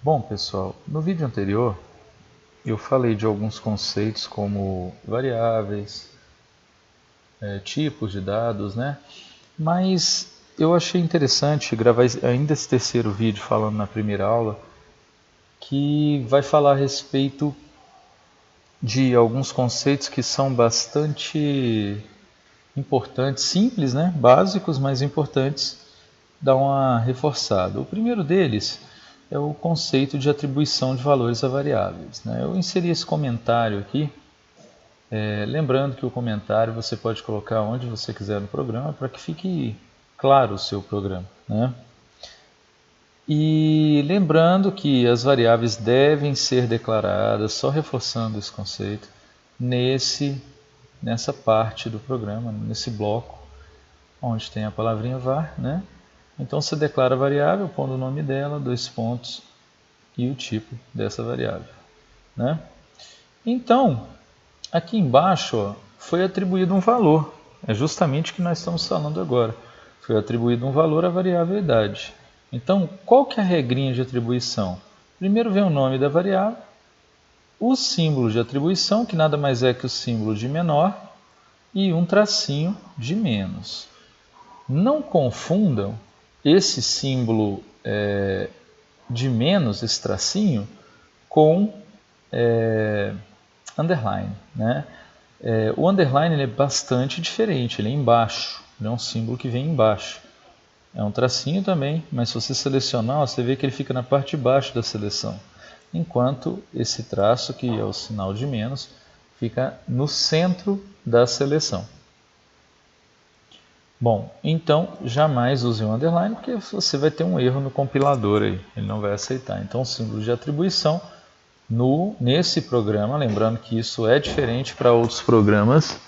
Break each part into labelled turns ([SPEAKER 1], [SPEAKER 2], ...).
[SPEAKER 1] Bom, pessoal, no vídeo anterior eu falei de alguns conceitos como variáveis, tipos de dados, né? Mas eu achei interessante gravar ainda esse terceiro vídeo falando na primeira aula, que vai falar a respeito de alguns conceitos que são bastante importantes, simples, né? Básicos, mas importantes, dar uma reforçada. O primeiro deles é o conceito de atribuição de valores a variáveis, né? Eu inseri esse comentário aqui, lembrando que o comentário você pode colocar onde você quiser no programa para que fique claro o seu programa, né? E lembrando que as variáveis devem ser declaradas, só reforçando esse conceito, nessa parte do programa, nesse bloco, onde tem a palavrinha var, né? Então você declara a variável, pondo o nome dela, dois pontos e o tipo dessa variável, né? Então, aqui embaixo foi atribuído um valor, é justamente o que nós estamos falando agora. Foi atribuído um valor à variável idade. Então, qual que é a regrinha de atribuição? Primeiro vem o nome da variável, o símbolo de atribuição, que nada mais é que o símbolo de menor, e um tracinho de menos. Não confundam esse símbolo de menos, esse tracinho, com underline, né? O underline ele é bastante diferente, ele é embaixo, ele é um símbolo que vem embaixo. É um tracinho também, mas se você selecionar, você vê que ele fica na parte de baixo da seleção. Enquanto esse traço, que é o sinal de menos, fica no centro da seleção. Bom, então jamais use um underline, porque você vai ter um erro no compilador aí, ele não vai aceitar. Então, o símbolo de atribuição nesse programa, lembrando que isso é diferente para outros programas,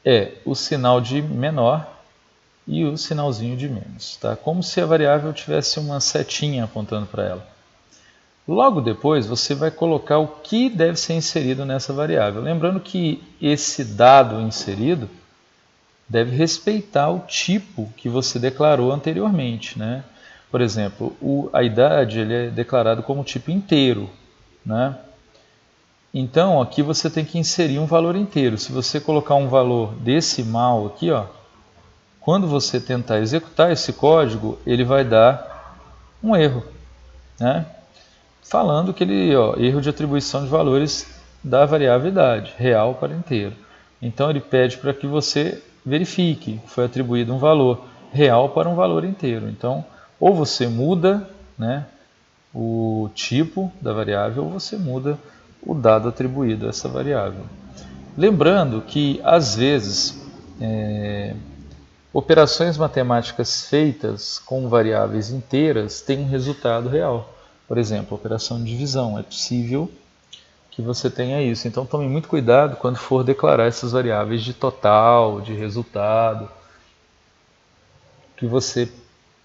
[SPEAKER 1] é o sinal de menor e o sinalzinho de menos, tá? Como se a variável tivesse uma setinha apontando para ela. Logo depois você vai colocar o que deve ser inserido nessa variável. Lembrando que esse dado inserido deve respeitar o tipo que você declarou anteriormente, né? Por exemplo, a idade ele é declarado como tipo inteiro, né? Então aqui você tem que inserir um valor inteiro. Se você colocar um valor decimal aqui, ó, quando você tentar executar esse código, ele vai dar um erro, né? Falando que ele, erro de atribuição de valores da variável idade, real para inteiro. Então ele pede para que você verifique que foi atribuído um valor real para um valor inteiro. Então, ou você muda, né, o tipo da variável, ou você muda o dado atribuído a essa variável. Lembrando que, às vezes, operações matemáticas feitas com variáveis inteiras têm um resultado real. Por exemplo, operação de divisão. É possível que você tenha isso. Então tome muito cuidado quando for declarar essas variáveis de total, de resultado.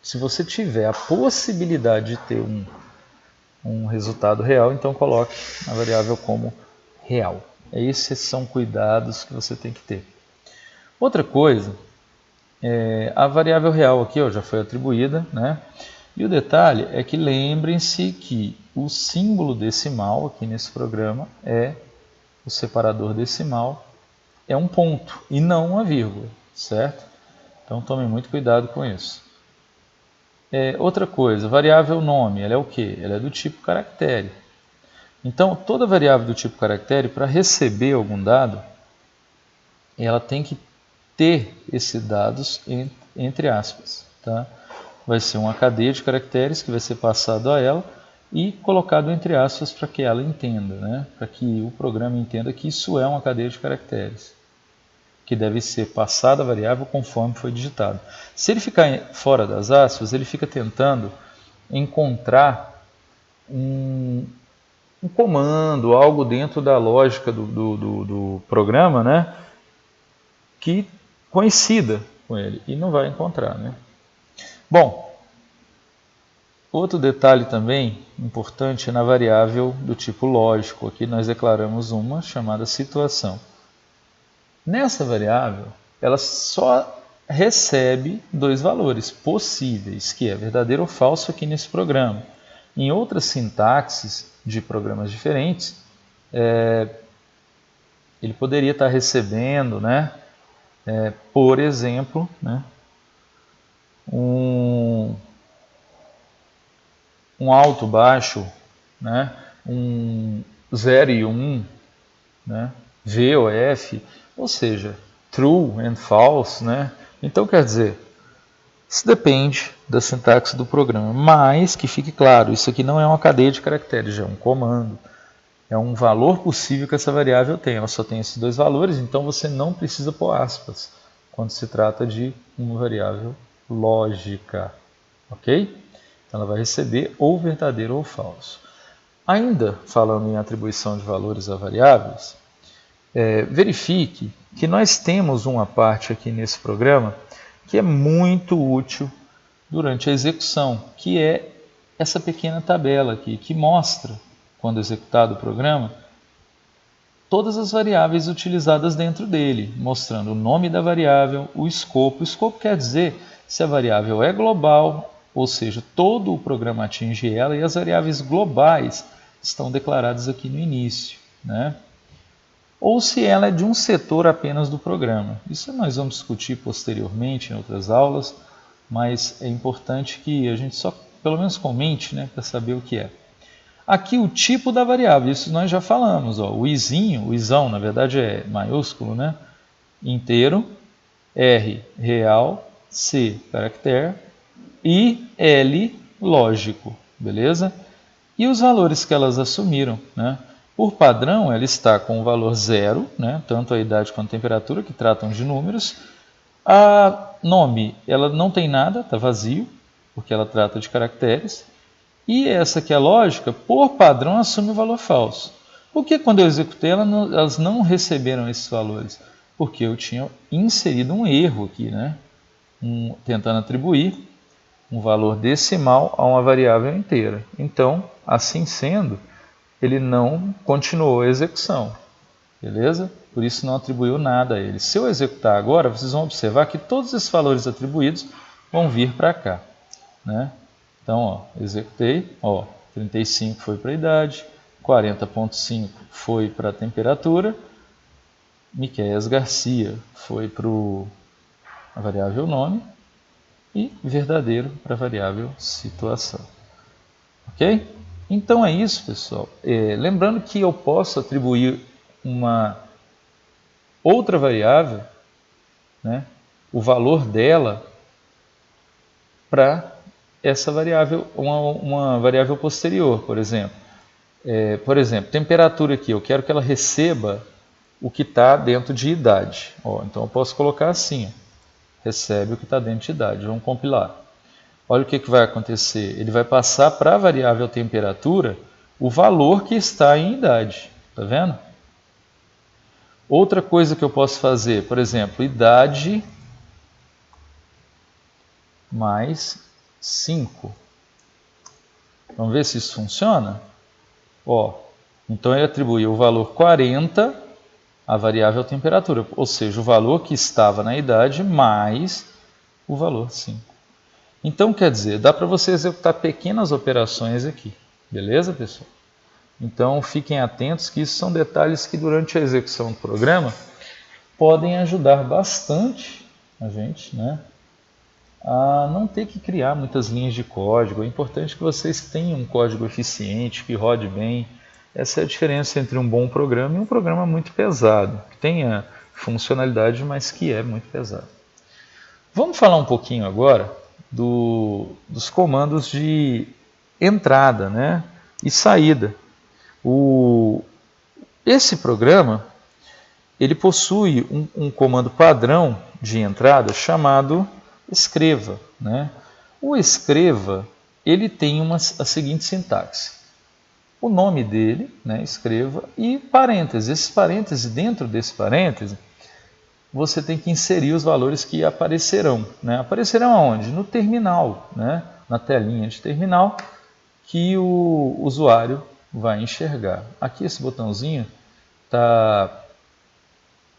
[SPEAKER 1] Se você tiver a possibilidade de ter um resultado real, então coloque a variável como real. Esses são cuidados que você tem que ter. Outra coisa, a variável real aqui já foi atribuída, né? E o detalhe é que lembrem-se que o símbolo decimal aqui nesse programa o separador decimal, é um ponto e não uma vírgula, certo? Então tome muito cuidado com isso. Outra coisa, variável nome, ela é o quê? Ela é do tipo caractere. Então toda variável do tipo caractere, para receber algum dado, ela tem que ter esses dados entre aspas, tá? Vai ser uma cadeia de caracteres que vai ser passado a ela e colocado entre aspas para que ela entenda, né? Para que o programa entenda que isso é uma cadeia de caracteres, que deve ser passada a variável conforme foi digitado. Se ele ficar fora das aspas, ele fica tentando encontrar um comando, algo dentro da lógica do programa, né? Que coincida com ele, e não vai encontrar, né? Bom, outro detalhe também importante é na variável do tipo lógico. Aqui nós declaramos uma chamada situação. Nessa variável, ela só recebe dois valores possíveis, que é verdadeiro ou falso aqui nesse programa. Em outras sintaxes de programas diferentes, ele poderia estar recebendo, né, por exemplo, né, um alto, baixo, né, um 0 e 1, né, V ou F, ou seja, true and false, né? Então, quer dizer, isso depende da sintaxe do programa, mas que fique claro, isso aqui não é uma cadeia de caracteres, já é um comando. É um valor possível que essa variável tem. Ela só tem esses dois valores, então você não precisa pôr aspas quando se trata de uma variável lógica. Ok? Então ela vai receber ou verdadeiro ou falso. Ainda falando em atribuição de valores a variáveis, verifique que nós temos uma parte aqui nesse programa que é muito útil durante a execução, que é essa pequena tabela aqui, que mostra, quando executado o programa, todas as variáveis utilizadas dentro dele, mostrando o nome da variável, o escopo. O escopo quer dizer se a variável é global, ou seja, todo o programa atinge ela, e as variáveis globais estão declaradas aqui no início, né? Ou se ela é de um setor apenas do programa. Isso nós vamos discutir posteriormente em outras aulas, mas é importante que a gente só pelo menos comente, né, para saber o que é. Aqui o tipo da variável, isso nós já falamos, ó, o izinho, o isão na verdade é maiúsculo, né? Inteiro, R real, C caractere e L lógico, beleza? E os valores que elas assumiram, né? Por padrão, ela está com o valor 0, né? Tanto a idade quanto a temperatura, que tratam de números. A nome, ela não tem nada, está vazio, porque ela trata de caracteres. E essa que é a lógica, por padrão, assume o valor falso. Por que quando eu executei elas não receberam esses valores? Porque eu tinha inserido um erro aqui, né? Tentando atribuir um valor decimal a uma variável inteira. Então, assim sendo, ele não continuou a execução. Beleza? Por isso não atribuiu nada a ele. Se eu executar agora, vocês vão observar que todos esses valores atribuídos vão vir para cá, né? Então, ó, executei, ó, 35 foi para a idade, 40,5 foi para a temperatura, Miquéias Garcia foi para a variável nome e verdadeiro para a variável situação. Ok? Então é isso, pessoal. Lembrando que eu posso atribuir uma outra variável, né, o valor dela para essa variável, uma variável posterior, por exemplo. Temperatura aqui, eu quero que ela receba o que está dentro de idade. Então eu posso colocar assim, recebe o que está dentro de idade. Vamos compilar. Olha o que vai acontecer. Ele vai passar para a variável temperatura o valor que está em idade. Está vendo? Outra coisa que eu posso fazer, por exemplo, idade mais 5. Vamos ver se isso funciona? Então ele atribuiu o valor 40 à variável temperatura, ou seja, o valor que estava na idade mais o valor 5. Então, quer dizer, dá para você executar pequenas operações aqui, beleza, pessoal? Então, fiquem atentos que isso são detalhes que durante a execução do programa podem ajudar bastante a gente, né, a não ter que criar muitas linhas de código. É importante que vocês tenham um código eficiente, que rode bem. Essa é a diferença entre um bom programa e um programa muito pesado, que tenha funcionalidade, mas que é muito pesado. Vamos falar um pouquinho agora dos comandos de entrada, né, e saída. Esse programa ele possui um comando padrão de entrada chamado escreva, né? O escreva ele tem a seguinte sintaxe: o nome dele, né, escreva, e parênteses. Esses parênteses, dentro desse parêntese, você tem que inserir os valores que aparecerão, né? Aparecerão aonde? No terminal, né? Na telinha de terminal que o usuário vai enxergar. Aqui esse botãozinho está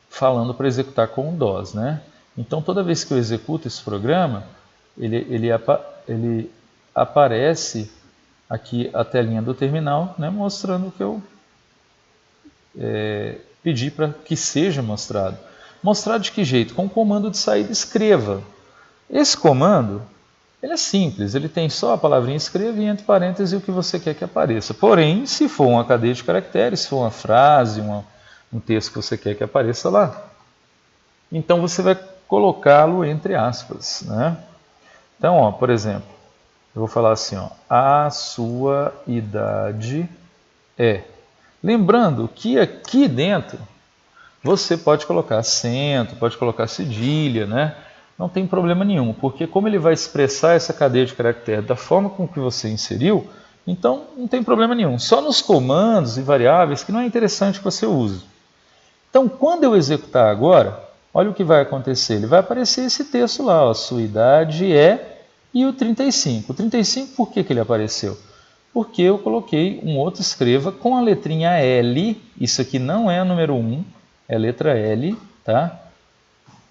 [SPEAKER 1] falando para executar com o DOS, né? Então toda vez que eu executo esse programa, ele aparece aqui a telinha do terminal, né, mostrando o que eu pedi para que seja mostrado. Mostrar de que jeito? Com o comando de saída escreva. Esse comando ele é simples, ele tem só a palavrinha escreva e entre parênteses o que você quer que apareça. Porém, se for uma cadeia de caracteres, se for uma frase, um texto que você quer que apareça lá, então você vai colocá-lo entre aspas, né? Então, ó, por exemplo, eu vou falar assim, ó, a sua idade é. Lembrando que aqui dentro você pode colocar acento, pode colocar cedilha, né? Não tem problema nenhum, porque como ele vai expressar essa cadeia de caracteres da forma com que você inseriu, então não tem problema nenhum. Só nos comandos e variáveis que não é interessante que você use. Então, quando eu executar agora, olha o que vai acontecer. Ele vai aparecer esse texto lá, ó, sua idade é e o 35. O 35 por que ele apareceu? Porque eu coloquei um outro escreva com a letrinha L, isso aqui não é a número 1, é a letra L, tá?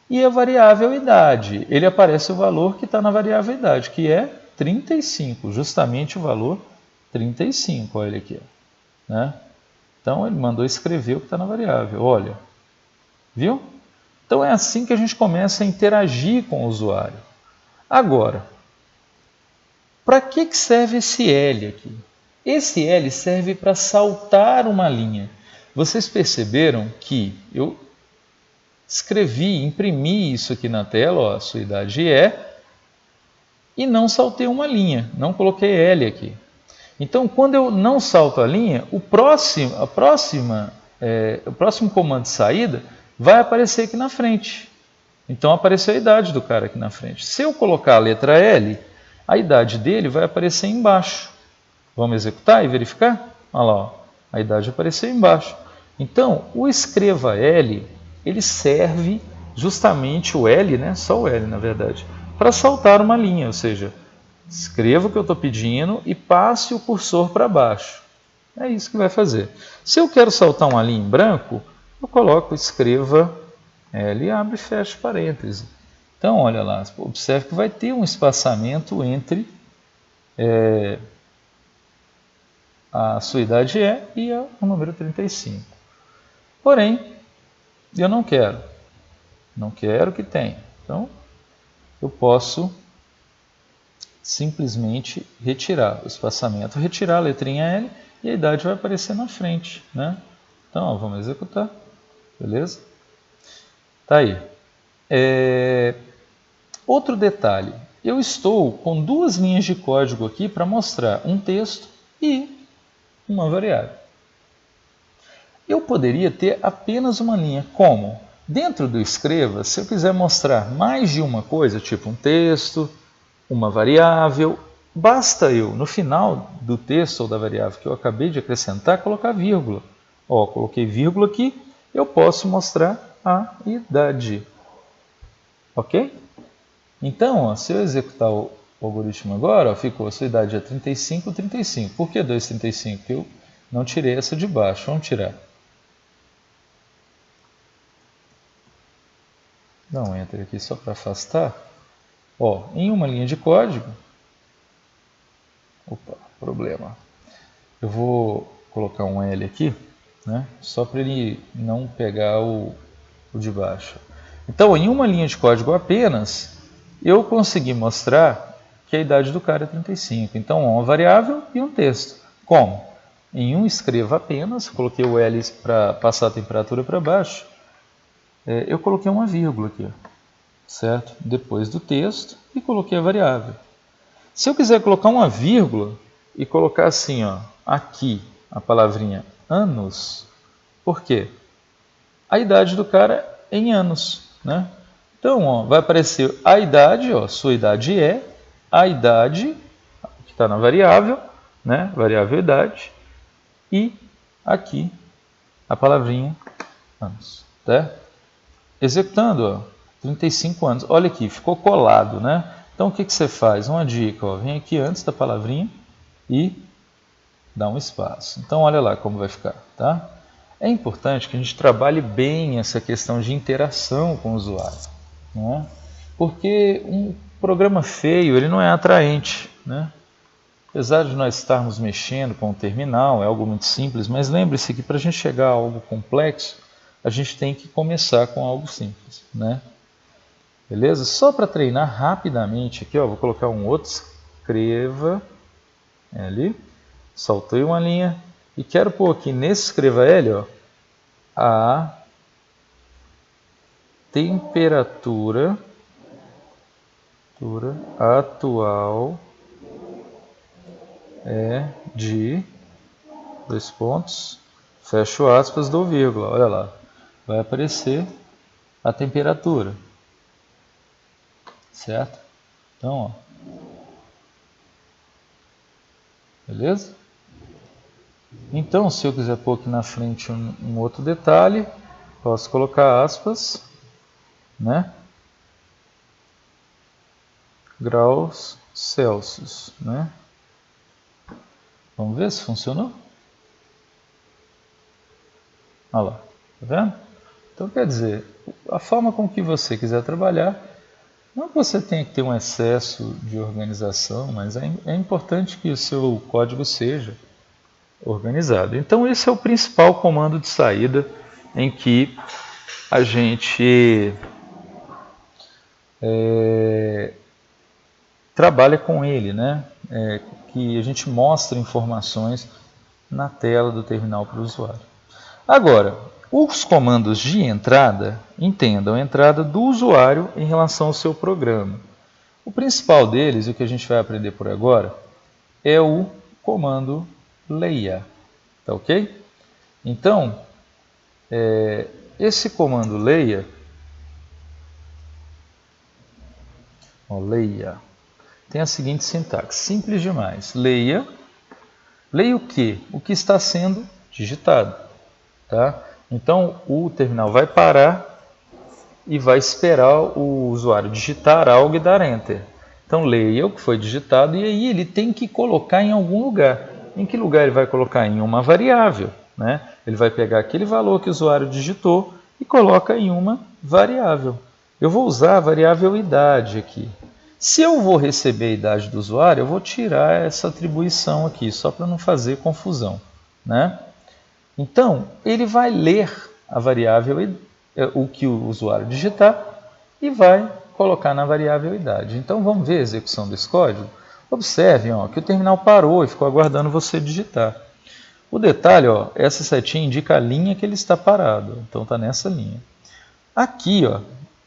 [SPEAKER 1] E a variável idade, ele aparece o valor que está na variável idade, que é 35, justamente o valor 35, olha aqui. Né? Então ele mandou escrever o que está na variável, olha. Viu? Então é assim que a gente começa a interagir com o usuário. Agora, para que serve esse L aqui? Esse L serve para saltar uma linha. Vocês perceberam que eu escrevi, imprimi isso aqui na tela, ó, a sua idade é, e não saltei uma linha, não coloquei L aqui. Então, quando eu não salto a linha, o próximo comando de saída vai aparecer aqui na frente. Então, apareceu a idade do cara aqui na frente. Se eu colocar a letra L, a idade dele vai aparecer embaixo. Vamos executar e verificar? Olha lá, ó, a idade apareceu embaixo. Então, o escreva L, ele serve justamente o L, né, só o L na verdade, para saltar uma linha, ou seja, escreva o que eu estou pedindo e passe o cursor para baixo. É isso que vai fazer. Se eu quero saltar uma linha em branco, eu coloco escreva L, abre e fecha parêntese. Então, olha lá, observe que vai ter um espaçamento entre a sua idade é e o número 35. Porém, eu não quero. Não quero que tenha. Então, eu posso simplesmente retirar o espaçamento, retirar a letrinha L e a idade vai aparecer na frente. Né? Então, ó, vamos executar. Beleza? Tá aí. Outro detalhe. Eu estou com duas linhas de código aqui para mostrar um texto e uma variável. Eu poderia ter apenas uma linha. Como? Dentro do escreva, se eu quiser mostrar mais de uma coisa, tipo um texto, uma variável, basta eu, no final do texto ou da variável que eu acabei de acrescentar, colocar vírgula. Ó, coloquei vírgula aqui, eu posso mostrar a idade. Ok? Então, ó, se eu executar o algoritmo agora, ó, ficou a sua idade é 35, 35. Por que 2,35? Porque eu não tirei essa de baixo. Vamos tirar. Dá um enter aqui só para afastar. Ó, em uma linha de código, opa, problema. Eu vou colocar um L aqui, né, só para ele não pegar o de baixo. Então, em uma linha de código apenas, eu consegui mostrar que a idade do cara é 35. Então, uma variável e um texto. Como? Em um escreva apenas, coloquei o L para passar a temperatura para baixo, eu coloquei uma vírgula aqui, certo? Depois do texto e coloquei a variável. Se eu quiser colocar uma vírgula e colocar assim, ó, aqui a palavrinha anos, por quê? A idade do cara é em anos, né? Então, ó, vai aparecer a idade, ó, sua idade é, a idade, que está na variável, né? Variável idade, e aqui a palavrinha anos, tá? Executando, ó, 35 anos. Olha aqui, ficou colado, né? Então, o que você faz? Uma dica, ó, vem aqui antes da palavrinha e dá um espaço. Então, olha lá como vai ficar, tá? É importante que a gente trabalhe bem essa questão de interação com o usuário, né? Porque um programa feio, ele não é atraente, né? Apesar de nós estarmos mexendo com o terminal, é algo muito simples, mas lembre-se que para a gente chegar a algo complexo, a gente tem que começar com algo simples, né? Beleza? Só para treinar rapidamente aqui, ó, vou colocar um outro escreva L, saltei uma linha e quero pôr aqui nesse escreva L, ó, a temperatura atual é de 2 pontos, fecho aspas, dou vírgula, olha lá, vai aparecer a temperatura, certo? Então, ó, beleza? Então, se eu quiser pôr aqui na frente um outro detalhe, posso colocar aspas, né? Graus Celsius, né? Vamos ver se funcionou? Olha lá, tá vendo? Então quer dizer, a forma com que você quiser trabalhar, não que você tenha que ter um excesso de organização, mas é importante que o seu código seja organizado. Então esse é o principal comando de saída em que a gente trabalha com ele, né? Que a gente mostra informações na tela do terminal para o usuário. Agora, os comandos de entrada, entendam, a entrada do usuário em relação ao seu programa. O principal deles, e o que a gente vai aprender por agora, é o comando leia, tá ok? Então, esse comando leia, leia, tem a seguinte sintaxe, simples demais. Leia o quê? O que está sendo digitado. Tá? Então, o terminal vai parar e vai esperar o usuário digitar algo e dar Enter. Então, leia o que foi digitado e aí ele tem que colocar em algum lugar. Em que lugar ele vai colocar? Em uma variável. Né? Ele vai pegar aquele valor que o usuário digitou e coloca em uma variável. Eu vou usar a variável idade aqui. Se eu vou receber a idade do usuário, eu vou tirar essa atribuição aqui, só para não fazer confusão, né? Então, ele vai ler a variável, o que o usuário digitar, e vai colocar na variável idade. Então, vamos ver a execução desse código? Observem ó, que o terminal parou e ficou aguardando você digitar. O detalhe, ó, essa setinha indica a linha que ele está parado, então está nessa linha. Aqui, ó,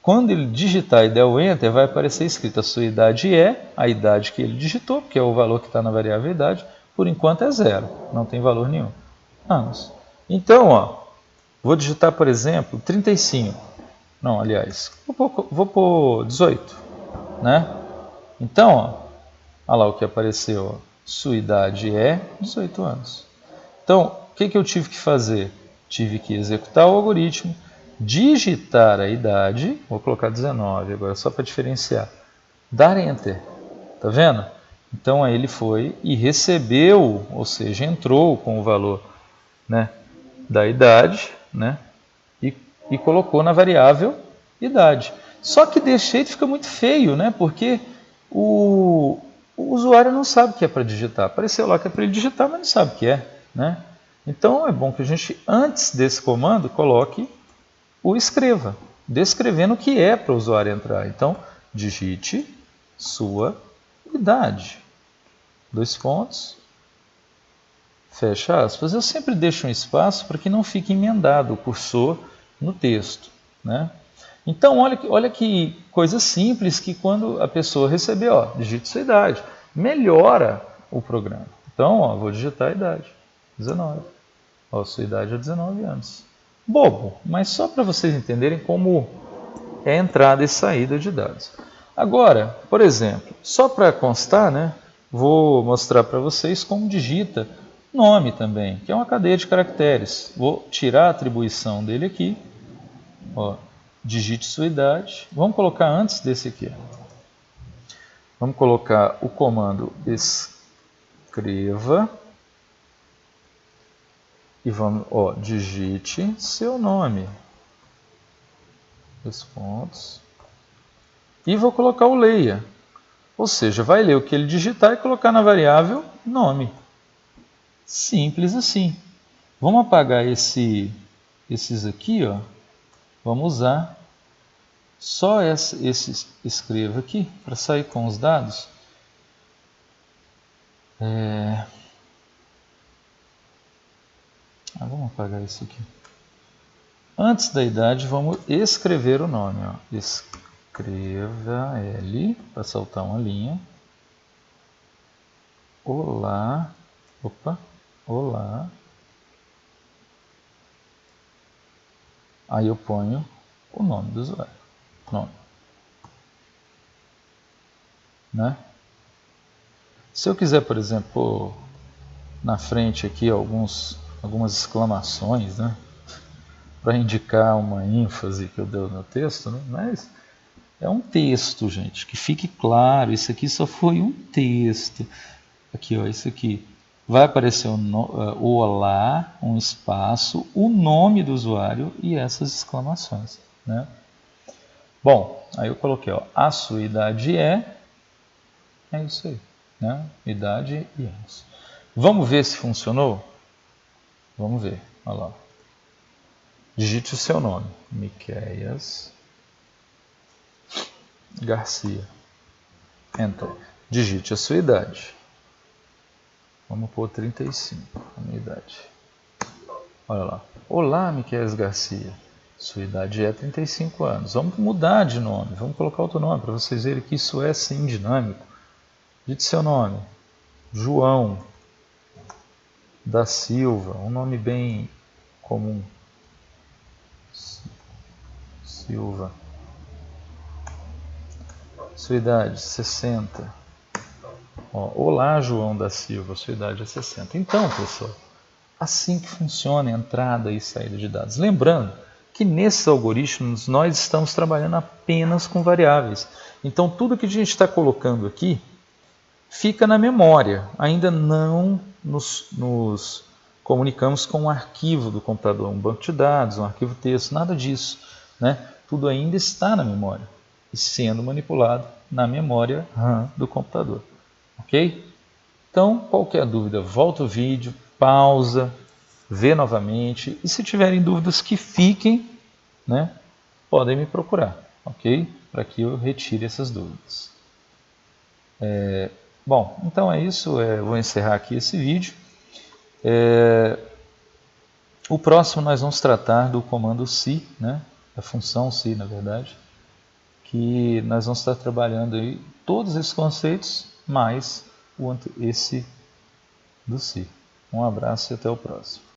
[SPEAKER 1] quando ele digitar e der o Enter, vai aparecer escrito a sua idade é a idade que ele digitou, que é o valor que está na variável idade, por enquanto é 0, não tem valor nenhum. Anos. Então, ó, vou digitar, por exemplo, 35. Não, aliás, vou pôr 18. Né? Então, ó, olha lá o que apareceu. Ó, sua idade é 18 anos. Então, o que eu tive que fazer? Tive que executar o algoritmo, digitar a idade, vou colocar 19 agora só para diferenciar, dar Enter, tá vendo? Então aí ele foi e recebeu, ou seja, entrou com o valor, né, da idade, né, e colocou na variável idade. Só que desse jeito fica muito feio, né, porque o usuário não sabe o que é para digitar. Apareceu lá que é para ele digitar, mas não sabe o que é, né? Então é bom que a gente, antes desse comando, coloque o escreva, descrevendo o que é para o usuário entrar. Então, digite sua idade. 2 pontos, fecha aspas. Eu sempre deixo um espaço para que não fique emendado o cursor no texto. Né? Então, olha que coisa simples que quando a pessoa receber, ó, digite sua idade, melhora o programa. Então, ó, vou digitar a idade, 19. Ó, sua idade é 19 anos. Bobo, mas só para vocês entenderem como é a entrada e saída de dados. Agora, por exemplo, só para constar, né, vou mostrar para vocês como digita nome também, que é uma cadeia de caracteres. Vou tirar a atribuição dele aqui. Ó, digite sua idade. Vamos colocar antes desse aqui. Vamos colocar o comando escreva. E vamos, ó, digite seu nome. 2 pontos. E vou colocar o leia. Ou seja, vai ler o que ele digitar e colocar na variável nome. Simples assim. Vamos apagar esses aqui, ó. Vamos usar só esse escreva aqui para sair com os dados. Vamos apagar isso aqui. Antes da idade, vamos escrever o nome. Ó. Escreva L, para saltar uma linha. Olá. Opa. Olá. Aí eu ponho o nome do usuário. Nome. Né? Se eu quiser, por exemplo, pôr na frente aqui algumas exclamações, né? Para indicar uma ênfase que eu dei no texto, né? Mas é um texto, gente, que fique claro, isso aqui só foi um texto. Aqui, ó, isso aqui. Vai aparecer o olá, um espaço, o nome do usuário e essas exclamações, né? Bom, aí eu coloquei, ó, a sua idade é isso aí, né? Idade e anos. Vamos ver se funcionou? Vamos ver, olha lá. Digite o seu nome, Miqueias Garcia. Enter. Digite a sua idade. Vamos pôr 35, a minha idade. Olha lá. Olá, Miqueias Garcia. Sua idade é 35 anos. Vamos mudar de nome. Vamos colocar outro nome para vocês verem que isso é sim dinâmico. Digite seu nome. João da Silva. Um nome bem comum. Silva. Sua idade, 60. Ó, olá, João da Silva. Sua idade é 60. Então, pessoal, assim que funciona a entrada e saída de dados. Lembrando que nesses algoritmos nós estamos trabalhando apenas com variáveis. Então, tudo que a gente está colocando aqui fica na memória. Ainda não nos comunicamos com um arquivo do computador, um banco de dados, um arquivo texto, nada disso, né? Tudo ainda está na memória e sendo manipulado na memória RAM do computador. Ok? Então, qualquer dúvida, volta o vídeo, pausa, vê novamente. E se tiverem dúvidas que fiquem, né, podem me procurar, ok? Para que eu retire essas dúvidas. Bom, então é isso. Vou encerrar aqui esse vídeo. O próximo nós vamos tratar do comando si, né, da função si, na verdade, que nós vamos estar trabalhando aí todos esses conceitos, mais esse do si. Um abraço e até o próximo.